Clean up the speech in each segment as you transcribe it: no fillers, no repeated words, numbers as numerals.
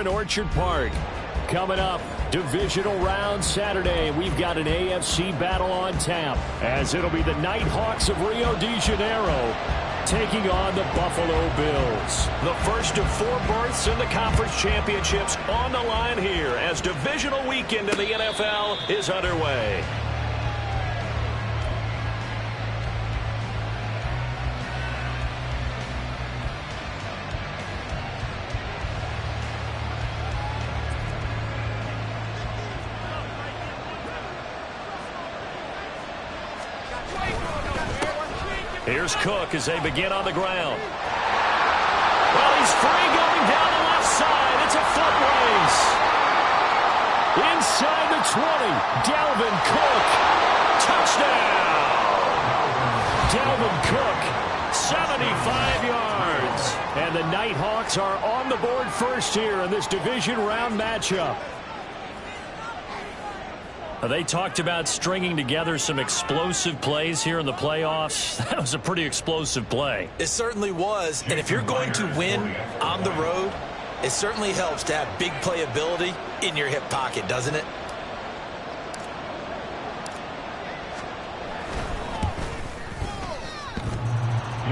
in Orchard Park. Coming up, divisional round Saturday. We've got an AFC battle on tap, as it'll be the Nighthawks of Rio de Janeiro taking on the Buffalo Bills. The first of 4 berths in the conference championships on the line here as divisional weekend in the NFL is underway. Here's Cook as they begin on the ground. Well, he's free going down the left side. It's a foot race. Inside the 20, Dalvin Cook. Touchdown. Dalvin Cook, 75 yards. And the Nighthawks are on the board first here in this division round matchup. They talked about stringing together some explosive plays here in the playoffs. That was a pretty explosive play. It certainly was. And if you're going to win on the road, it certainly helps to have big playability in your hip pocket, doesn't it?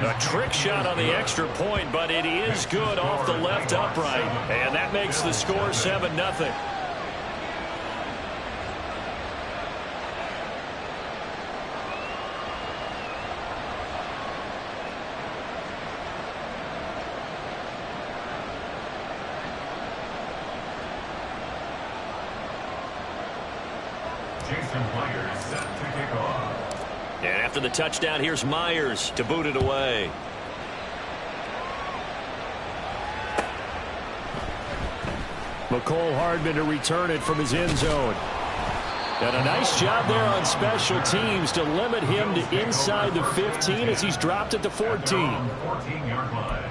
A trick shot on the extra point, but it is good off the left upright. And that makes the score 7-0. And after the touchdown, here's Myers to boot it away. McCole Hardman to return it from his end zone. And a nice job there on special teams to limit him to inside the 15 as he's dropped at the 14. 14-yard line.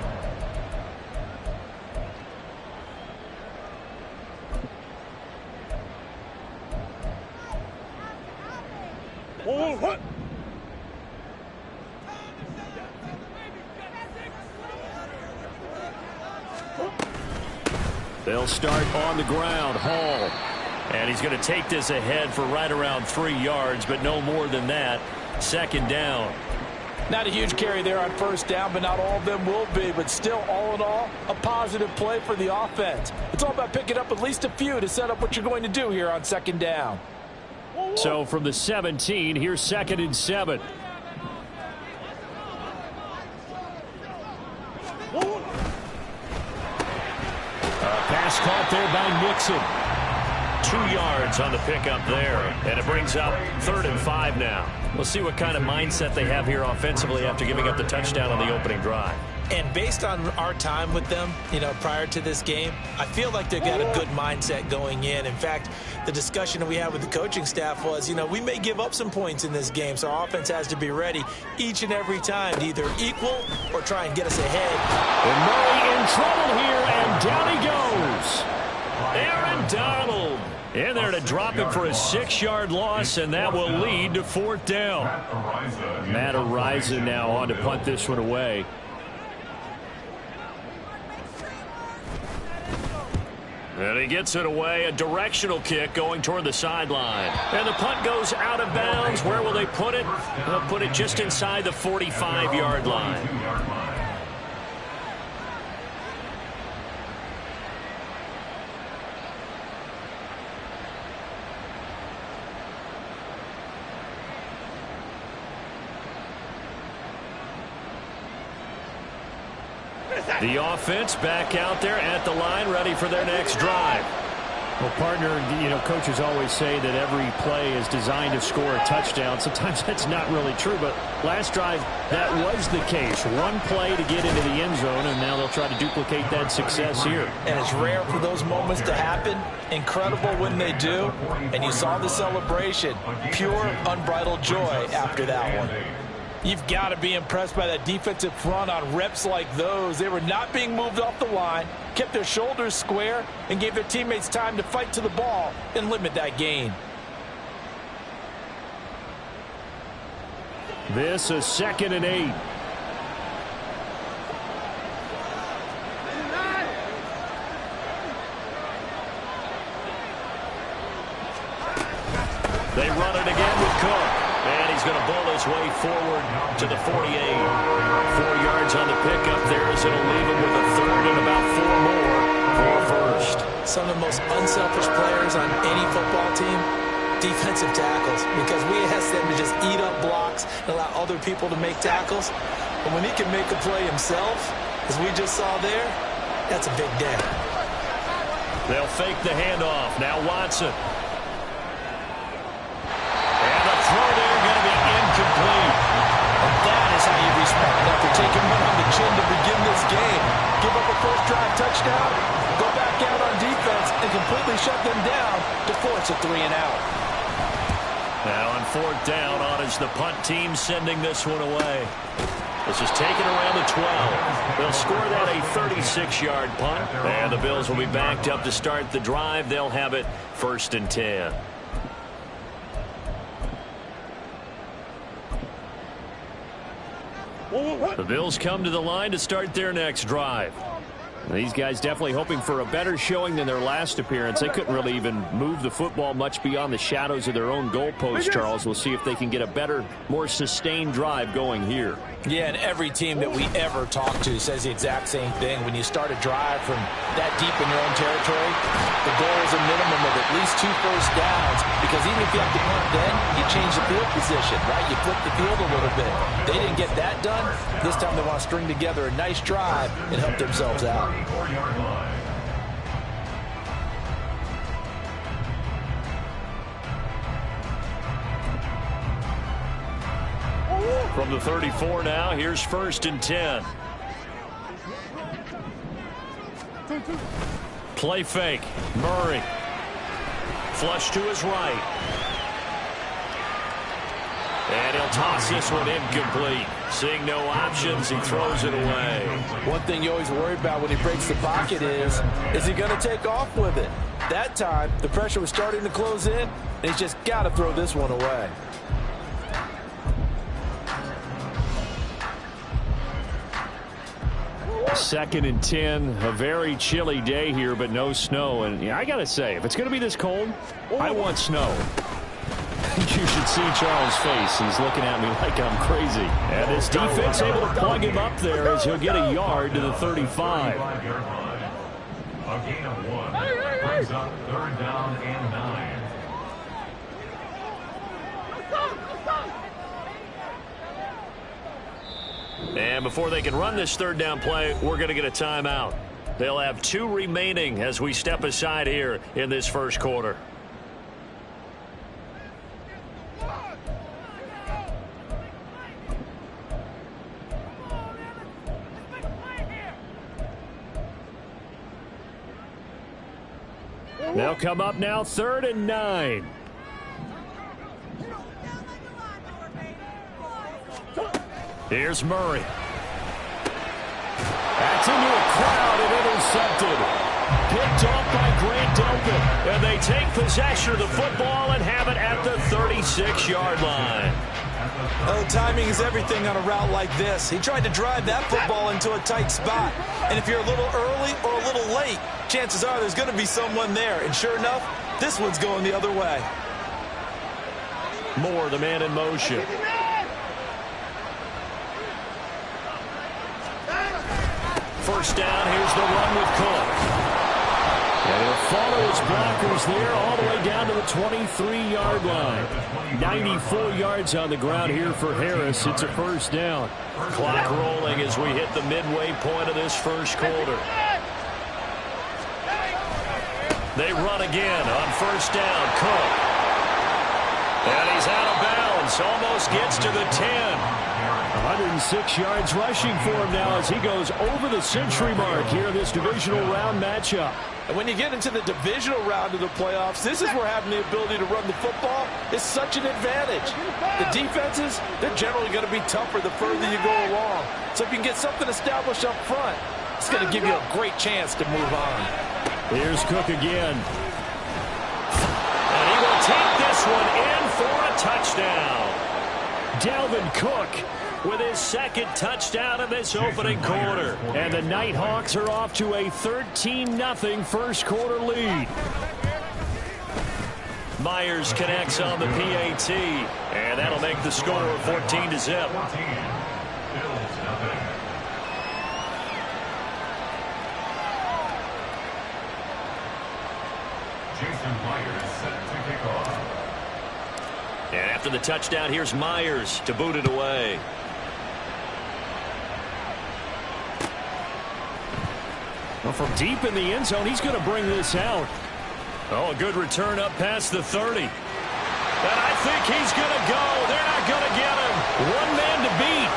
They'll start on the ground. Hall. And he's going to take this ahead for right around 3 yards, but no more than that. Second down. Not a huge carry there on first down, but not all of them will be. But still, all in all, a positive play for the offense. It's all about picking up at least a few to set up what you're going to do here on second down. So from the 17, here's 2nd and 7. Pass caught there by Nixon. 2 yards on the pickup there. And it brings up 3rd and 5 now. We'll see what kind of mindset they have here offensively after giving up the touchdown on the opening drive. And based on our time with them, prior to this game, I feel like they've got a good mindset going in. In fact, the discussion that we had with the coaching staff was, we may give up some points in this game, so our offense has to be ready each and every time to either equal or try and get us ahead. And Murray in trouble here, and down he goes. Aaron Donald in there to drop it for a 6-yard loss, and that will lead to 4th down. Matt Ariza now on to punt this one away. And he gets it away, a directional kick going toward the sideline. And the punt goes out of bounds. Where will they put it? They'll put it just inside the 45-yard line. The offense back out there at the line, ready for their next drive. Well, partner, coaches always say that every play is designed to score a touchdown. Sometimes that's not really true, but last drive, that was the case. One play to get into the end zone, and now they'll try to duplicate that success here. And it's rare for those moments to happen. Incredible when they do. And you saw the celebration. Pure, unbridled joy after that one. You've got to be impressed by that defensive front on reps like those. They were not being moved off the line, kept their shoulders square, and gave their teammates time to fight to the ball and limit that gain. This is 2nd and 8. They run it again with Cook. And he's going to bowl his way forward to the 48. 4 yards on the pickup there as it'll leave him with a third and about 4 more for a first. Some of the most unselfish players on any football team, defensive tackles, because we ask them to just eat up blocks and allow other people to make tackles. But when he can make a play himself, as we just saw there, that's a big day. They'll fake the handoff. Now Watson. And the throw there going to be incomplete. And that is how you respond after taking one on the chin to begin this game. Give up a first drive touchdown, go back out on defense, and completely shut them down to force a 3-and-out. Now on 4th down, on is the punt team sending this one away. This is taken around the 12. They'll score that a 36-yard punt. And the Bills will be backed up to start the drive. They'll have it 1st and 10. The Bills come to the line to start their next drive. These guys definitely hoping for a better showing than their last appearance. They couldn't really even move the football much beyond the shadows of their own goalpost, Charles. We'll see if they can get a better, more sustained drive going here. Yeah, and every team that we ever talk to says the exact same thing. When you start a drive from that deep in your own territory, the goal is a minimum of at least 2 first downs, because even if you have to punt then, you change the field position, right? You flip the field a little bit. They didn't get that done. This time they want to string together a nice drive and help themselves out. From the 34 now, here's 1st and 10. Play fake. Murray. Flush to his right. And he'll toss this one incomplete. Seeing no options, he throws it away. One thing you always worry about when he breaks the pocket is he going to take off with it? That time, the pressure was starting to close in, and he's just got to throw this one away. Second and 10, a very chilly day here, but no snow. And yeah, I got to say, if it's going to be this cold, I want snow. You should see Charles' face. He's looking at me like I'm crazy. And this defense able to plug him up there as he'll get a yard to the 35. A gain of 1 brings up 3rd down and 9. And before they can run this 3rd down play, we're going to get a timeout. They'll have 2 remaining as we step aside here in this 1st quarter. They'll come up now 3rd and 9. Here's Murray. That's into a crowd and intercepted. Picked off by Grant Delpit. And they take possession of the football and have it at the 36-yard line. Oh, timing is everything on a route like this. He tried to drive that football into a tight spot. And if you're a little early or a little late, chances are there's going to be someone there. And sure enough, this one's going the other way. Moore, the man in motion. First down, here's the run with Cook. And he'll follow his blockers there all the way down to the 23-yard line. 94 yards on the ground here for Harris. It's a 1st down. Clock rolling as we hit the midway point of this 1st quarter. They run again on 1st down. Cook. And he's out of bounds. Almost gets to the 10. 106 yards rushing for him now as he goes over the century mark here in this divisional round matchup. And when you get into the divisional round of the playoffs, this is where having the ability to run the football is such an advantage. The defenses, they're generally going to be tougher the further you go along. So if you can get something established up front, it's going to give you a great chance to move on. Here's Cook again. And he will take this one in for a touchdown. Dalvin Cook with his 2nd touchdown of this opening quarter. And the Nighthawks are off to a 13-0 1st quarter lead. Myers connects on the PAT, and that'll make the score 14-0. And after the touchdown, here's Myers to boot it away. Well, from deep in the end zone, he's going to bring this out. Oh, a good return up past the 30. And I think he's going to go. They're not going to get him. One man to beat.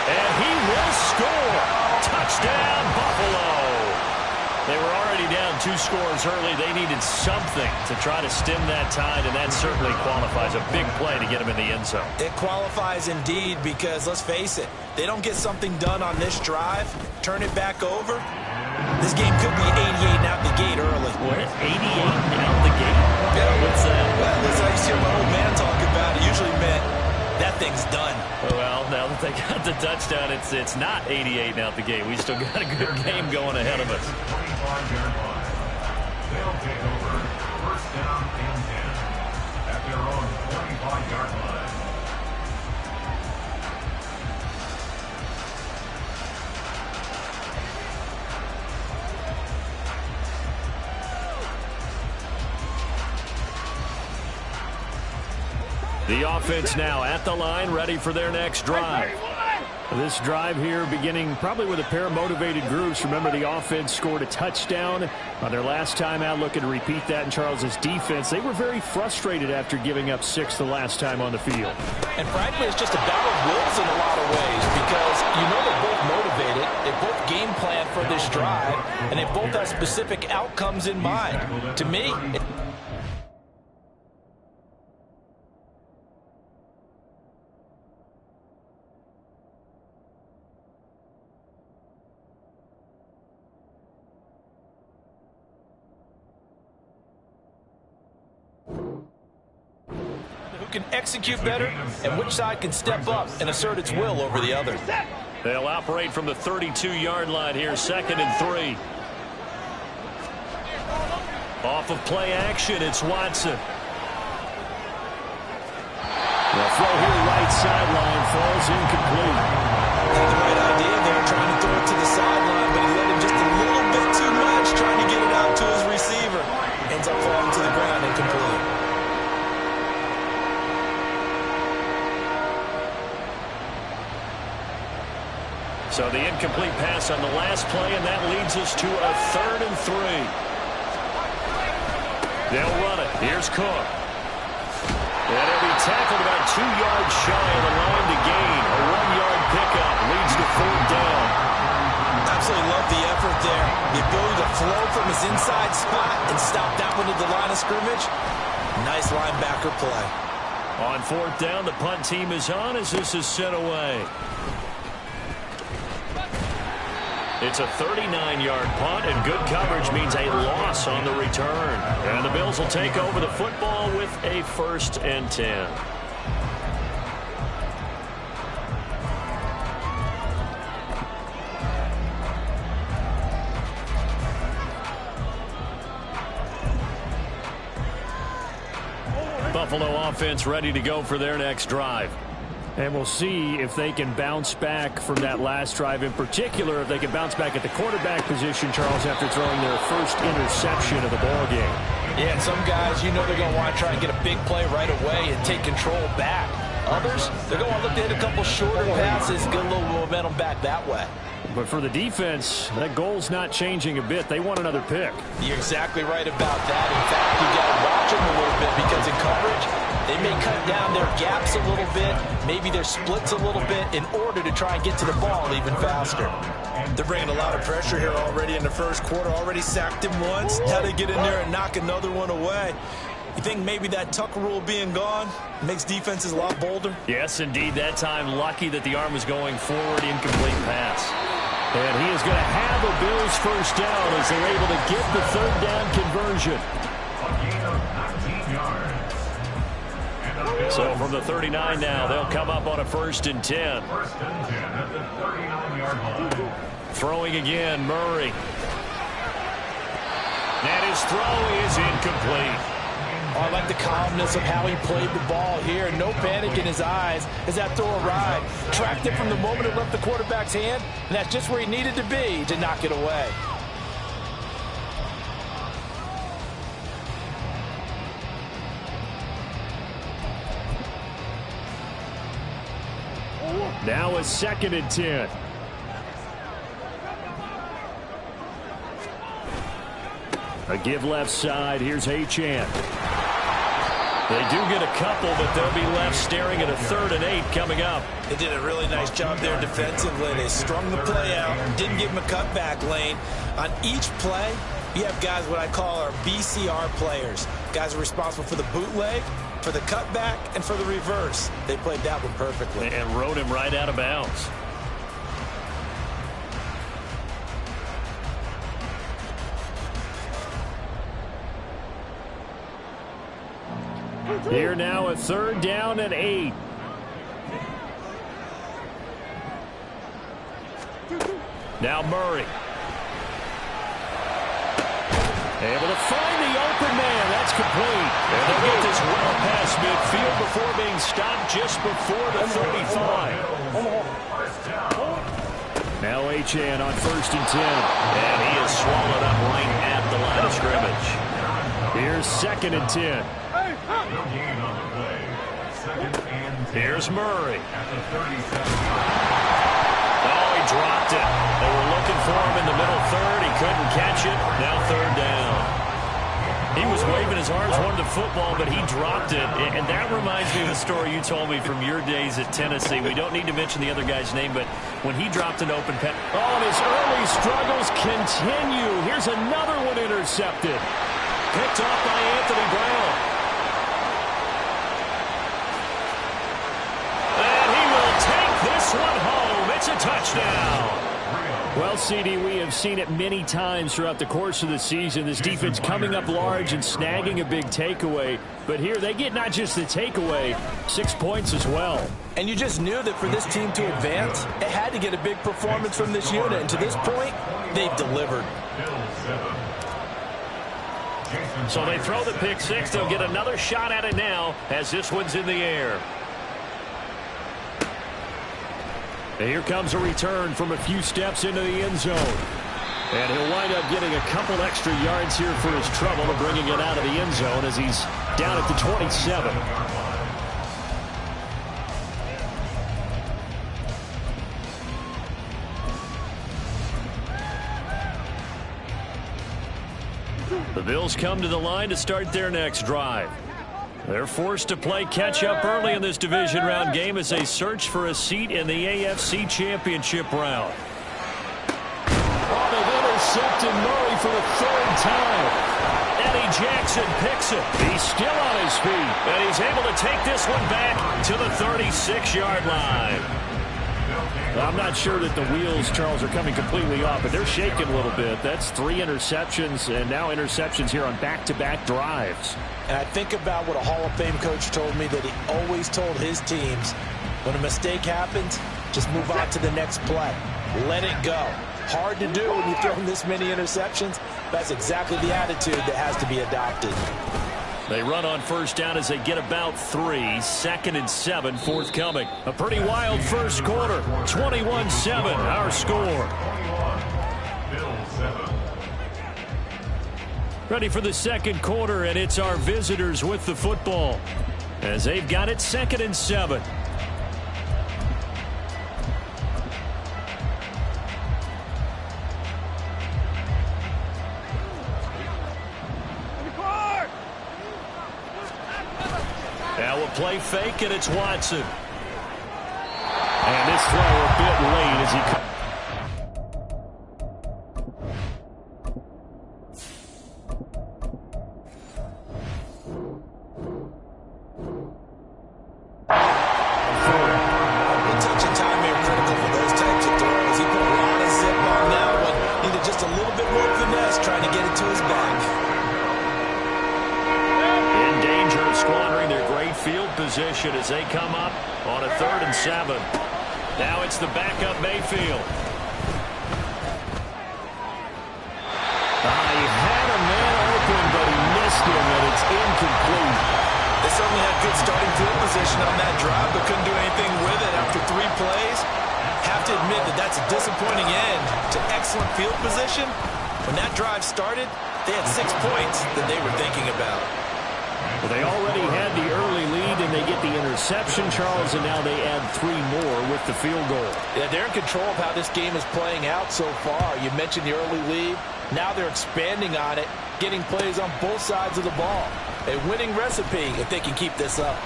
And he will score. Touchdown, Buffalo. They were already down 2 scores early. They needed something to try to stem that tide, and that certainly qualifies a big play to get him in the end zone. It qualifies indeed because, let's face it, they don't get something done on this drive, turn it back over, this game could be 88 out the gate early. What? 88 out the gate? Yeah. What's that? Well, as I used to hear my old man talk about, it usually meant that thing's done. Well, now that they got the touchdown, it's not 88 out the gate. We still got a good game going ahead of us. They'll take over first down and 10 at their own 25-yard line. The offense now at the line, ready for their next drive. This drive here beginning probably with a pair of motivated groups. Remember, the offense scored a touchdown on their last time out, looking to repeat that in Charles's defense. They were very frustrated after giving up 6 the last time on the field. And frankly, it's just a battle of wills in a lot of ways because you know they're both motivated. They both game plan for this drive, and they both have specific outcomes in mind. To me, can execute better and which side can step up and assert its will over the other. They'll operate from the 32-yard line here, 2nd and 3. Off of play action, it's Watson. The throw here right sideline falls incomplete. Had the right idea there, trying to throw it to the sideline, but he let him just a little bit too much, trying to get it out to his receiver. Ends up falling to the ground incomplete. So the incomplete pass on the last play, and that leads us to a 3rd and 3. They'll run it. Here's Cook. And he'll be tackled about 2 yards shy of the line to gain. A 1-yard pickup leads to 4th down. Absolutely love the effort there. The ability to flow from his inside spot and stop that one at the line of scrimmage. Nice linebacker play. On 4th down, the punt team is on as this is sent away. It's a 39-yard punt, and good coverage means a loss on the return. And the Bills will take over the football with a 1st and 10. Buffalo offense ready to go for their next drive. And we'll see if they can bounce back from that last drive, in particular if they can bounce back at the quarterback position, Charles, after throwing their first interception of the ball game. Yeah, and some guys, you know they're going to want to try and get a big play right away and take control back. Others, they're going to want to look to hit a couple shorter passes, get a little momentum back that way. But for the defense, that goal's not changing a bit. They want another pick. You're exactly right about that. In fact, you got to watch them a little bit because in coverage, they may cut down their gaps a little bit, maybe their splits a little bit in order to try and get to the ball even faster. They're bringing a lot of pressure here already in the first quarter. Already sacked him once. Now they get in there and knock another one away. You think maybe that tuck rule being gone makes defenses a lot bolder? Yes, indeed. That time, lucky that the arm was going forward, incomplete pass. And he is going to have a Bills first down as they're able to get the 3rd down conversion. A gain of 19 yards. So from the 39 now, they'll come up on a 1st and 10. 1st and 10 at the 39-yard line. Throwing again, Murray. And his throw is incomplete. Oh, I like the calmness of how he played the ball here. No panic in his eyes as that throw arrived. Tracked it from the moment it left the quarterback's hand, and that's just where he needed to be to knock it away. Now a 2nd and 10. A give left side. Here's Achane. They do get a couple, but they'll be left staring at a 3rd and 8 coming up. They did a really nice job there defensively. They strung the play out, didn't give him a cutback lane. On each play, you have guys what I call our BCR players. Guys are responsible for the bootleg, for the cutback, and for the reverse. They played that one perfectly. And rode him right out of bounds. Here now a 3rd down and 8. Now Murray. Able to find the open man. That's complete. And they'll get this well past midfield before being stopped just before the 35. Now Achane on 1st and 10. And he is swallowed up right at the line of scrimmage. Here's 2nd and 10. No gain on the play. 2nd and 10. Here's Murray. At the 37. Oh, he dropped it. They were looking for him in the middle 3rd. He couldn't catch it. Now 3rd down. He was waving his arms, wanted the football, but he dropped it. And that reminds me of the story you told me from your days at Tennessee. We don't need to mention the other guy's name, but when he dropped an open pass. Oh, and his early struggles continue. Here's another one intercepted. Picked off by Anthony Brown. And he will take this one home. It's a touchdown. Well, CD, we have seen it many times throughout the course of the season. This defense coming up large and snagging a big takeaway. But here they get not just the takeaway, 6 points as well. And you just knew that for this team to advance, it had to get a big performance from this unit. And to this point, they've delivered. So they throw the pick 6. They'll get another shot at it now as this one's in the air. And here comes a return from a few steps into the end zone. And he'll wind up getting a couple extra yards here for his trouble and bringing it out of the end zone as he's down at the 27. The Bills come to the line to start their next drive. They're forced to play catch-up early in this division round game as they search for a seat in the AFC Championship round. Oh, they've intercepted Murray for the 3rd time. Eddie Jackson picks it. He's still on his feet. And he's able to take this one back to the 36-yard line. I'm not sure that the wheels, Charles, are coming completely off, but they're shaking a little bit. That's 3 interceptions, and now interceptions here on back-to-back drives. And I think about what a Hall of Fame coach told me that he always told his teams, when a mistake happens, just move on to the next play. Let it go. Hard to do when you throw this many interceptions. That's exactly the attitude that has to be adopted. They run on 1st down as they get about 3. 2nd and 7 forthcoming. A pretty wild first quarter. 21-7 our score. Ready for the 2nd quarter, and it's our visitors with the football as they've got it 2nd and 7. Now a play fake, and it's Watson. And this throw a bit late as he comes. Position as they come up on a 3rd and 7. Now it's the backup Mayfield. He had a man open, but he missed him, and it's incomplete. certainly had good starting field position on that drive, but couldn't do anything with it after 3 plays. Have to admit that that's a disappointing end to excellent field position. When that drive started, they had 6 points that they were thinking about. Well, they already had the early lead, and they get the interception, Charles, and now they add 3 more with the field goal. Yeah, they're in control of how this game is playing out so far. You mentioned the early lead. Now they're expanding on it, getting plays on both sides of the ball. A winning recipe if they can keep this up.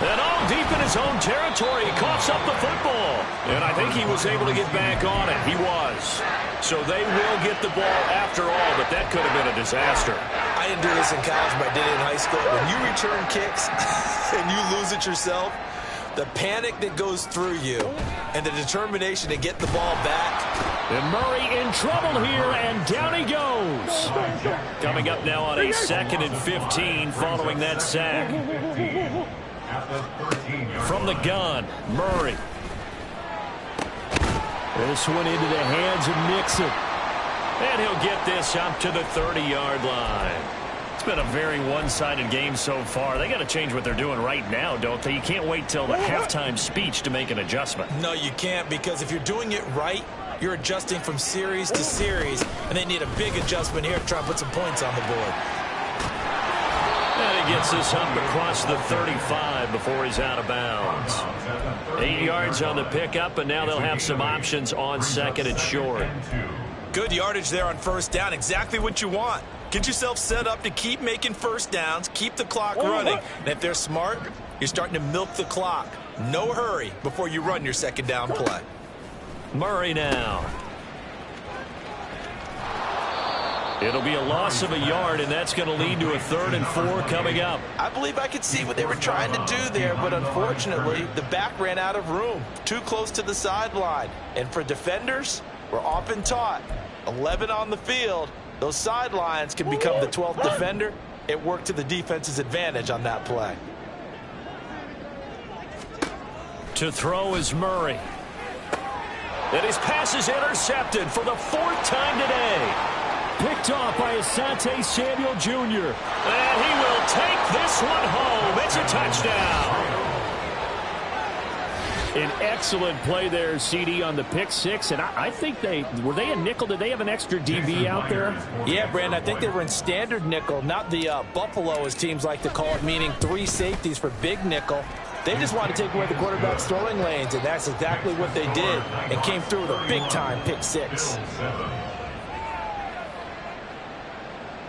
And all deep in his own territory, he coughs up the football. And I think he was able to get back on it. He was. So they will get the ball after all, but that could have been a disaster. I didn't do this in college, but I did it in high school. When you return kicks and you lose it yourself, the panic that goes through you and the determination to get the ball back. And Murray in trouble here, and down he goes. Coming up now on a 2nd and 15 following that sack. From the gun, Murray. This one into the hands of Nixon. And he'll get this up to the 30-yard line. It's been a very one-sided game so far. They got to change what they're doing right now, don't they? You can't wait till the halftime speech to make an adjustment. No, you can't, because if you're doing it right, you're adjusting from series to series, and they need a big adjustment here to try and put some points on the board. And he gets this up across the 35 before he's out of bounds. 8 yards on the pickup, and now they'll have some options on 2nd and short. Good yardage there on 1st down. Exactly what you want. Get yourself set up to keep making 1st downs, keep the clock running. And if they're smart, you're starting to milk the clock. No hurry before you run your 2nd down play. Murray now. It'll be a loss of a yard, and that's going to lead to a 3rd and 4 coming up. I believe I could see what they were trying to do there, but unfortunately, the back ran out of room. Too close to the sideline. And for defenders, we're often taught, 11 on the field, those sidelines can become the 12th defender. It worked to the defense's advantage on that play. To throw is Murray. And his pass is intercepted for the 4th time today. Picked off by Asante Samuel Jr. And he will take this one home. It's a touchdown. An excellent play there, CD, on the pick 6. And I think were they a nickel? Did they have an extra DB out there? Yeah, Brandon, I think they were in standard nickel, not the Buffalo, as teams like to call it, meaning 3 safeties for big nickel. They just wanted to take away the quarterback's throwing lanes, and that's exactly what they did, and came through with a big-time pick 6.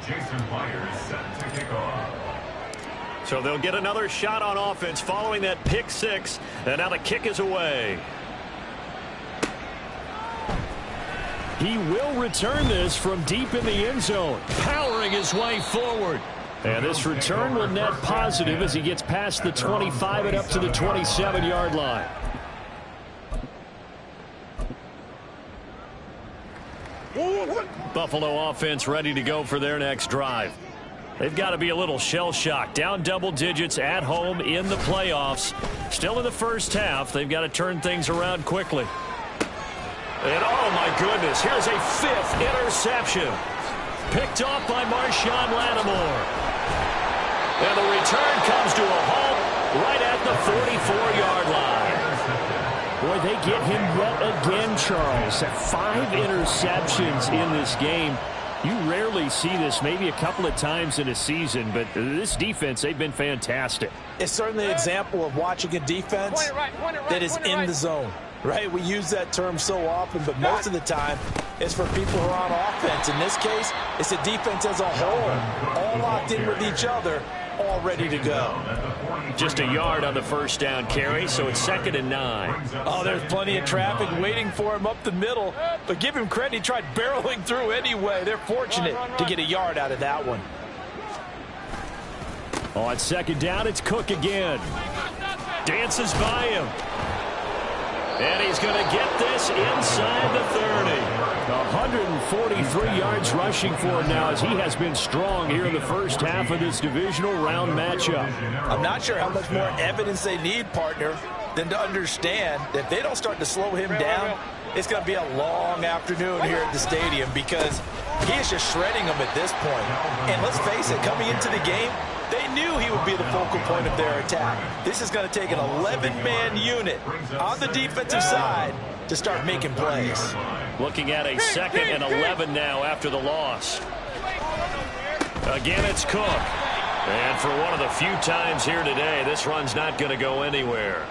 Jason Myers set to kick off. So they'll get another shot on offense following that pick 6, and now the kick is away. He will return this from deep in the end zone, powering his way forward. And this return will net positive as he gets past the 25 and up to the 27-yard line. Buffalo offense ready to go for their next drive. They've got to be a little shell-shocked. Down double digits at home in the playoffs. Still in the first half. They've got to turn things around quickly. And, oh, my goodness, here's a 5th interception. Picked off by Marshawn Lattimore. And the return comes to a halt right at the 44-yard line. Boy, they get him yet again, Charles. 5 interceptions in this game. You rarely see this, maybe a couple of times in a season, but this defense, they've been fantastic. It's certainly an example of watching a defense that is in the zone, right? We use that term so often, but most of the time it's for people who are on offense. In this case, it's a defense as a whole, all locked in with each other, all ready to go. Just a yard on the first down carry, so it's 2nd and 9. Oh, there's plenty of traffic waiting for him up the middle, but give him credit, he tried barreling through anyway. They're fortunate to get a yard out of that one. On 2nd down, it's Cook again. Dances by him. And he's going to get this inside the 30. 143 yards rushing for him now as he has been strong here in the first half of this divisional round matchup. I'm not sure how much more evidence they need, partner, than to understand that if they don't start to slow him down, it's going to be a long afternoon here at the stadium because he is just shredding them at this point. And let's face it, coming into the game, they knew he would be the focal point of their attack. This is going to take an 11-man unit on the defensive side to start making plays. Looking at a 2nd and 11 now after the loss. Again, it's Cook. And for one of the few times here today, this run's not going to go anywhere.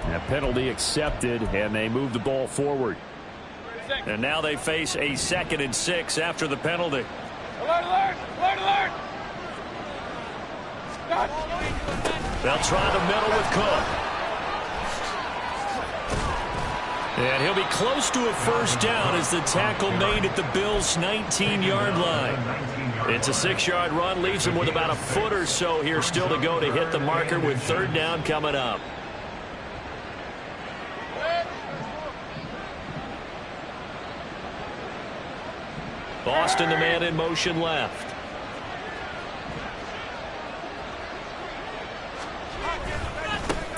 That penalty accepted, and they move the ball forward. And now they face a 2nd and 6 after the penalty. Alert, alert, alert, alert. They'll try the middle with Cook. And he'll be close to a first down as the tackle made at the Bills' 19-yard line. It's a 6-yard run, leaves him with about a foot or so here still to go to hit the marker with 3rd down coming up. Boston, the man in motion left.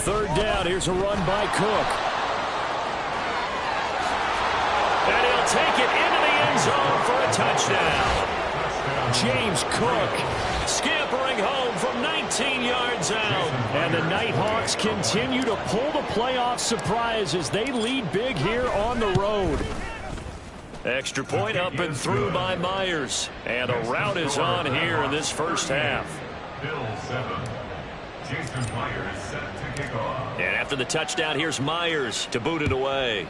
Third down, here's a run by Cook. And he'll take it into the end zone for a touchdown. James Cook Scampering home from 19 yards out. and the Nighthawks continue to pull the playoff surprise as they lead big here on the road. Extra point up and through by Myers. And a rout is on here in this first half. Bill 7. Jason Myers set to kick off. And after the touchdown, here's Myers to boot it away.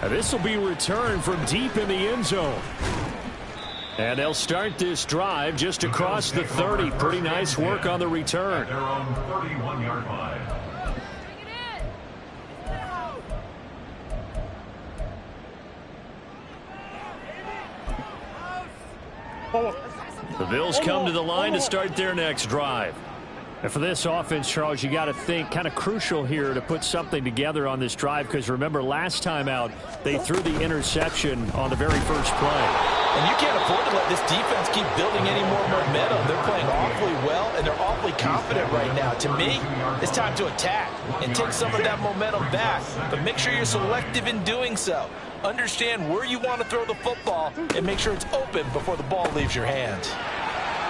This will be returned from deep in the end zone. And they'll start this drive just across the 30. Pretty nice work on the return. Their own 31-yard line. The Bills come to the line to start their next drive. And for this offense, Charles, you got to think kind of crucial here to put something together on this drive, because remember last time out they threw the interception on the very first play. And you can't afford to let this defense keep building any more momentum. They're playing awfully well, and they're awfully confident right now. To me, it's time to attack and take some of that momentum back. But make sure you're selective in doing so. Understand where you want to throw the football and make sure it's open before the ball leaves your hands.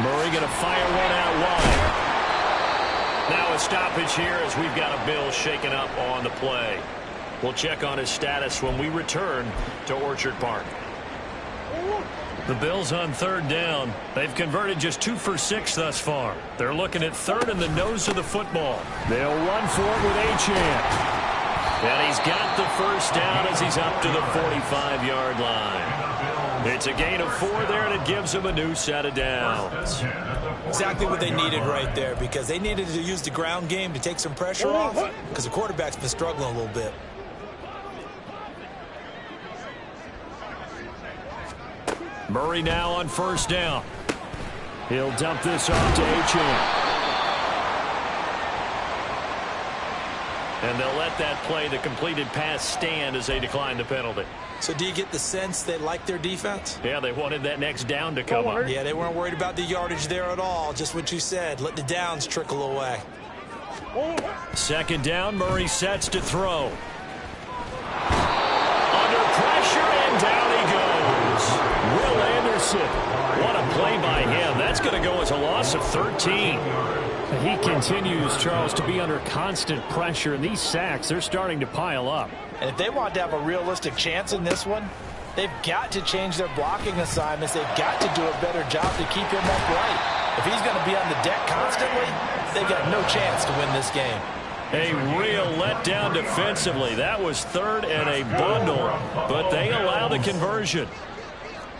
Murray going to fire one out wide. Now a stoppage here as we've got a Bill shaken up on the play. We'll check on his status when we return to Orchard Park. The Bills on third down. They've converted just 2 for 6 thus far. They're looking at third in the nose of the football. They'll run for it with Achane. And he's got the first down as he's up to the 45-yard line. It's a gain of 4 there, and it gives them a new set of downs. Exactly what they needed right there, because they needed to use the ground game to take some pressure off, because the quarterback's been struggling a little bit. Murray now on first down. He'll dump this off to Achane. And they'll let that play, the completed pass, stand as they decline the penalty. So do you get the sense they like their defense? Yeah, they wanted that next down to come up. Yeah, they weren't worried about the yardage there at all. Just what you said. Let the downs trickle away. Second down, Murray sets to throw. Under pressure, and down he goes. Will Anderson. What a play by him. That's going to go as a loss of 13. He continues, Charles, to be under constant pressure, and these sacks, they're starting to pile up. And if they want to have a realistic chance in this one, they've got to change their blocking assignments. They've got to do a better job to keep him upright. If he's going to be on the deck constantly, they've got no chance to win this game. A real letdown defensively. That was third and a bundle, but they allow the conversion.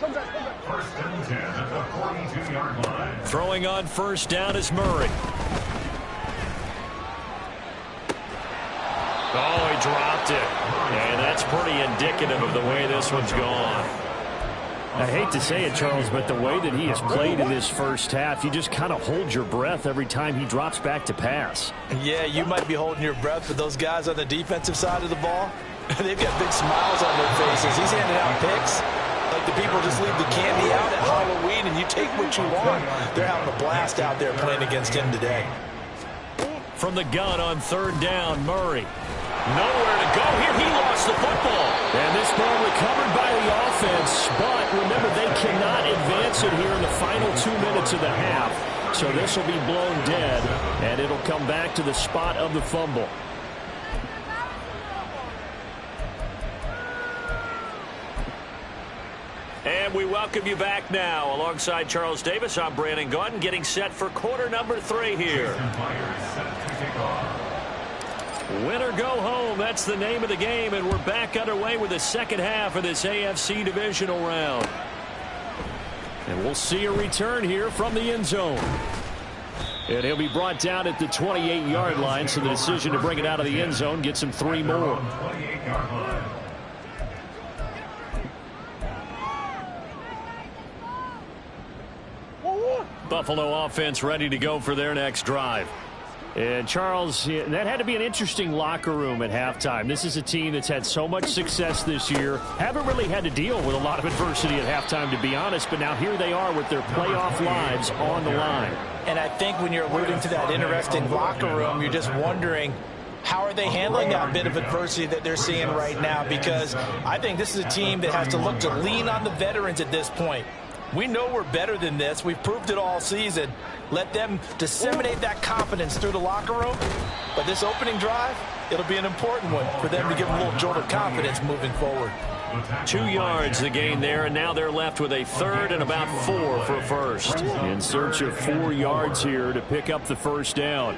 First and 10 at the 42-yard line. Throwing on first down is Murray. Oh, he dropped it. And that's pretty indicative of the way this one's gone. I hate to say it, Charles, but the way that he has played in this first half, you just kind of hold your breath every time he drops back to pass. Yeah, you might be holding your breath, but those guys on the defensive side of the ball, they've got big smiles on their faces. He's handing out picks like the people just leave the candy out at Halloween and you take what you want. They're having a blast out there playing against him today. From the gun on third down, Murray. Nowhere to go here. He lost the football. And this ball recovered by the offense, but remember, they cannot advance it here in the final 2 minutes of the half. So this will be blown dead, and it'll come back to the spot of the fumble. And we welcome you back now. Alongside Charles Davis, I'm Brandon Gaudin, getting set for quarter number 3 here. Win or go home, that's the name of the game, and we're back underway with the second half of this AFC divisional round. And we'll see a return here from the end zone. And he'll be brought down at the 28-yard line, so the decision to bring it out of the end zone gets him 3 more. Buffalo offense ready to go for their next drive. And Charles, that had to be an interesting locker room at halftime. This is a team that's had so much success this year. Haven't really had to deal with a lot of adversity at halftime, to be honest. But now here they are with their playoff lives on the line. And I think when you're alluding to that interesting locker room, you're just wondering, how are they handling that bit of adversity that they're seeing right now? Because I think this is a team that has to look to lean on the veterans at this point. We know we're better than this. We've proved it all season. Let them disseminate that confidence through the locker room. But this opening drive, it'll be an important one for them to give them a little jolt of confidence moving forward. 2 yards the gain there, and now they're left with a third and about 4 for first. In search of 4 yards here to pick up the first down.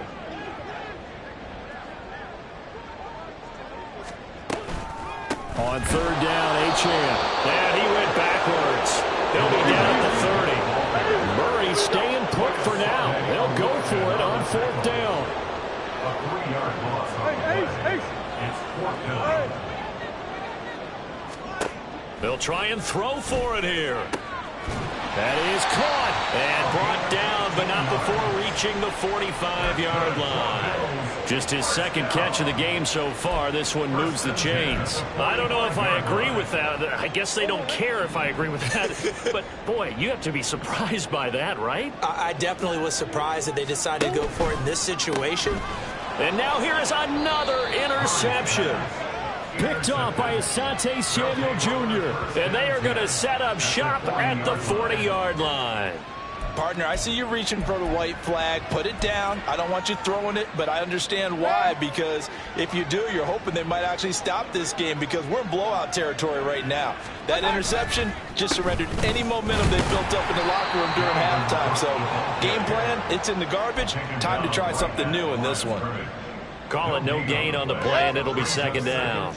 On third down, Achane. And he went backwards. They'll be down at the 30. Murray staying put for now. They'll go for it on fourth down. A 3-yard loss on the play. It's fourth down. They'll try and throw for it here. That is caught. And brought down, but not before reaching the 45-yard line. Just his second catch of the game so far. This one moves the chains. I don't know if I agree with that. I guess they don't care if I agree with that. But, boy, you have to be surprised by that, right? I definitely was surprised that they decided to go for it in this situation. And now here is another interception. Picked off by Asante Samuel Jr. And they are going to set up shop at the 40-yard line. Partner, I see you reaching for the white flag. Put it down. I don't want you throwing it, but I understand why, because if you do, you're hoping they might actually stop this game, because we're in blowout territory right now. That interception just surrendered any momentum they built up in the locker room during halftime. So game plan, it's in the garbage. Time to try something new in this one. Call it no gain on the play, and it'll be second down.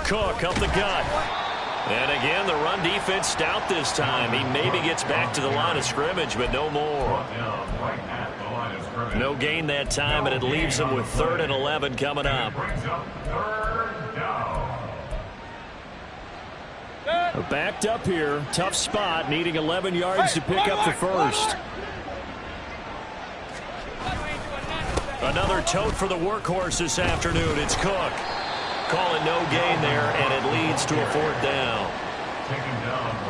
Cook up the gut. And again, the run defense stout this time. He maybe gets back to the line of scrimmage, but no more. No gain that time, and it leaves him with 3rd and 11 coming up. Backed up here. Tough spot, needing 11 yards to pick up the first. Another tote for the workhorse this afternoon. It's Cook. Call it no gain there, and it leads to a 4th down.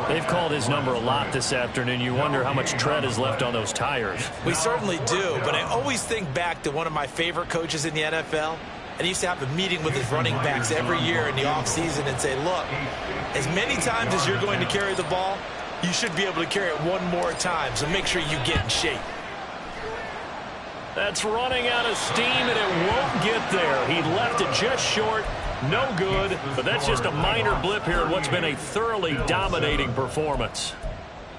They've called his number a lot this afternoon. You wonder how much tread is left on those tires. We certainly do, but I always think back to one of my favorite coaches in the NFL. And he used to have a meeting with his running backs every year in the offseason and say, look, as many times as you're going to carry the ball, you should be able to carry it one more time, so make sure you get in shape. That's running out of steam, and it won't get there. He left it just short. No good, but that's just a minor blip here in what's been a thoroughly dominating performance.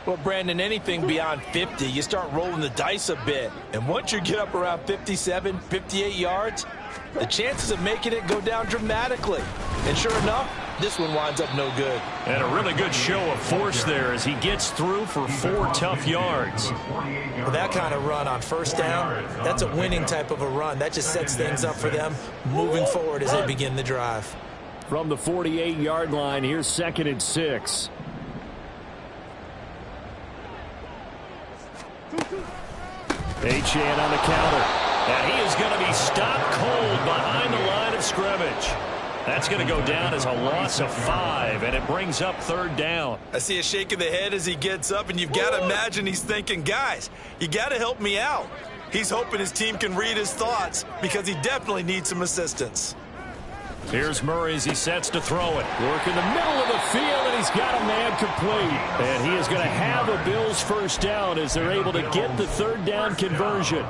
Well, Brandon, anything beyond 50, you start rolling the dice a bit. And once you get up around 57, 58 yards, the chances of making it go down dramatically. And sure enough, this one winds up no good. And a really good show of force there as he gets through for 4 tough yards. Well, that kind of run on first down, that's a winning type of a run. That just sets things up for them moving forward as they begin the drive. From the 48-yard line, here's 2nd and 6. Achane on the counter. And he is going to be stopped cold behind the line of scrimmage. That's going to go down as a loss of 5, and it brings up 3rd down. I see a shake of the head as he gets up, and you've got to imagine he's thinking, guys, you got to help me out. He's hoping his team can read his thoughts because he definitely needs some assistance. Here's Murray as he sets to throw it. Work in the middle of the field, and he's got a man complete. And he is going to have a Bills first down as they're able to get the 3rd down conversion.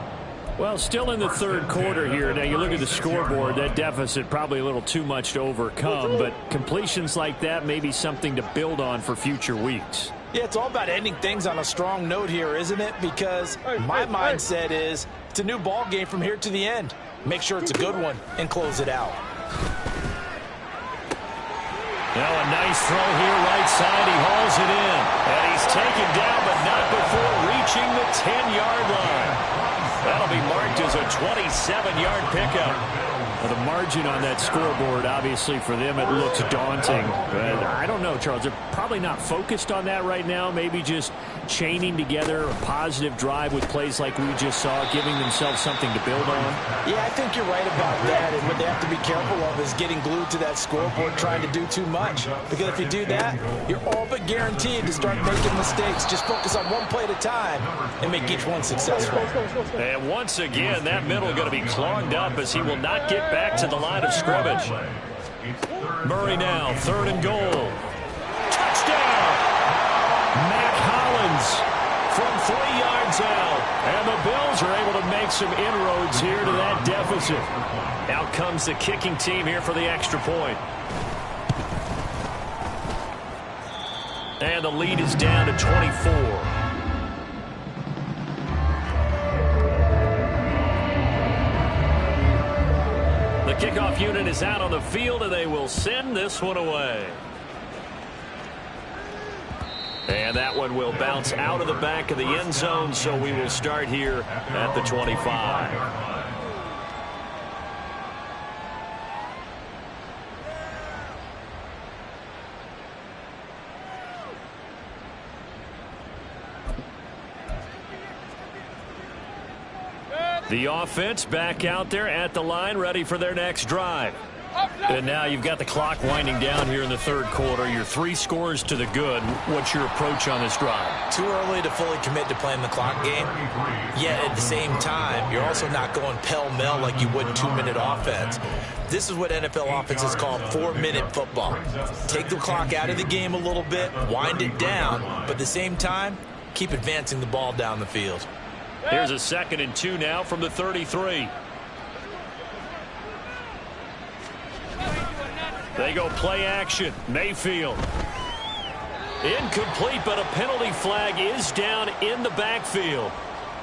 Well, still in the 3rd quarter here. Now, you look at the scoreboard, that deficit probably a little too much to overcome, but completions like that may be something to build on for future weeks. Yeah, it's all about ending things on a strong note here, isn't it? Because my mindset is it's a new ball game from here to the end. Make sure it's a good one and close it out. Now a nice throw here, right side. He hauls it in. And he's taken down, but not before reaching the 10-yard line. That'll be marked as a 27-yard pickup. Well, the margin on that scoreboard, obviously, for them, it looks daunting. But I don't know, Charles. They're probably not focused on that right now. Maybe just chaining together a positive drive with plays like we just saw, giving themselves something to build on. Yeah, I think you're right about that. And what they have to be careful of is getting glued to that scoreboard, trying to do too much. Because if you do that, you're all but guaranteed to start making mistakes. Just focus on one play at a time and make each one successful. And once again, that middle going to be clogged up as he will not get back to the line of scrimmage. Murray now, 3rd and goal. Touchdown! Matt Hollins from 3 yards out. And the Bills are able to make some inroads here to that deficit. Out comes the kicking team here for the extra point. And the lead is down to 24. The kickoff unit is out on the field, and they will send this one away. And that one will bounce out of the back of the end zone, so we will start here at the 25. The offense back out there at the line, ready for their next drive. And now you've got the clock winding down here in the 3rd quarter. Your 3 scores to the good. What's your approach on this drive? Too early to fully commit to playing the clock game. Yet at the same time, you're also not going pell-mell like you would in 2-minute offense. This is what NFL offenses call 4-minute football. Take the clock out of the game a little bit, wind it down, but at the same time, keep advancing the ball down the field. Here's a 2nd and 2 now from the 33. They go play action. Mayfield. Incomplete, but a penalty flag is down in the backfield.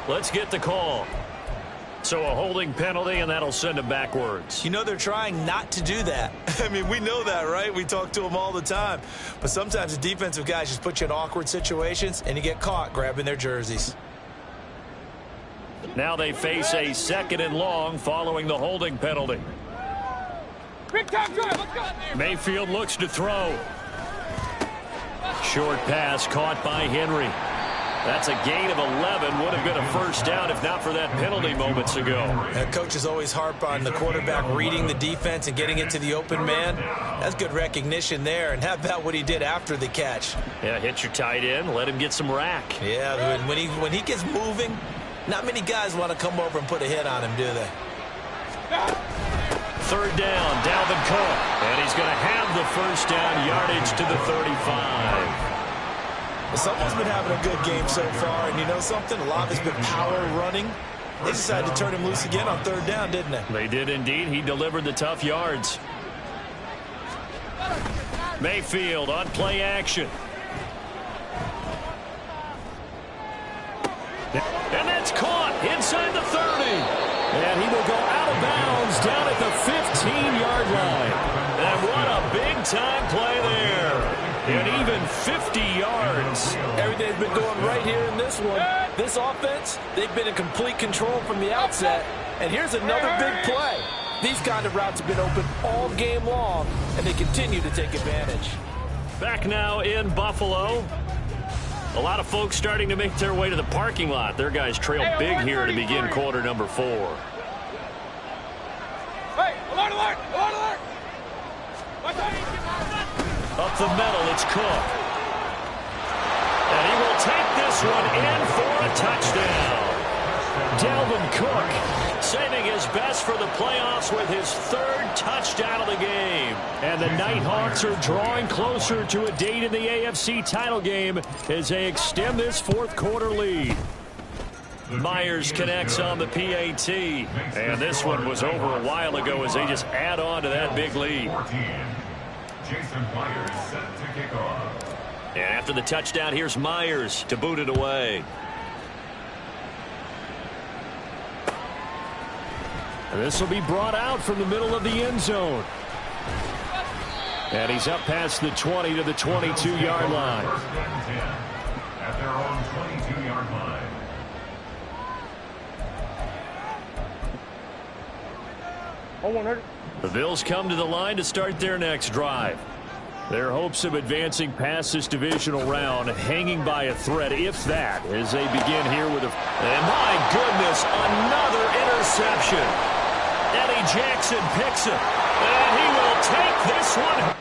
Let's get the call. So a holding penalty, and that'll send him backwards. You know they're trying not to do that. I mean, we know that, right? We talk to them all the time. But sometimes the defensive guys just put you in awkward situations, and you get caught grabbing their jerseys. Now they face a 2nd and long following the holding penalty. Big time drive. Let's go. Mayfield looks to throw. Short pass caught by Henry. That's a gain of 11. Would have been a first down if not for that penalty moments ago. Coaches always harp on the quarterback reading the defense and getting it to the open man. That's good recognition there. And how about what he did after the catch? Yeah, hit your tight end. Let him get some rack. Yeah, when he gets moving, not many guys want to come over and put a hit on him, do they? 3rd down, Dalvin Cook. And he's going to have the first down, yardage to the 35. Someone's been having a good game so far, and you know something? A lot of it's been power running. They decided to turn him loose again on 3rd down, didn't they? They did indeed. He delivered the tough yards. Mayfield on play action. And that's caught inside the 30. And he will go out of bounds down at the 15-yard line. And what a big-time play there. And even 50 yards. Everything's been going right here in this one. This offense, they've been in complete control from the outset. And here's another big play. These kind of routes have been open all game long, and they continue to take advantage. Back now in Buffalo. A lot of folks starting to make their way to the parking lot. Their guys trail big here to begin quarter number 4. Hey, alert, alert, alert, alert. up the middle. It's Cook. And he will take this one in for a touchdown. Dalvin Cook saving his best for the playoffs with his third touchdown of the game. And the Nighthawks are drawing closer to a date in the AFC title game as they extend this fourth quarter lead. Myers connects on the PAT. And this one was over a while ago as they just add on to that big lead. Jason Myers set to kick off. And after the touchdown, here's Myers to boot it away. This will be brought out from the middle of the end zone. And he's up past the 20 to the 22-yard line. First and 10 at their own 22-yard line. The Bills come to the line to start their next drive. Their hopes of advancing past this divisional round hanging by a thread, if that, as they begin here with a... And my goodness, another interception. Eddie Jackson picks it, and he will take this one.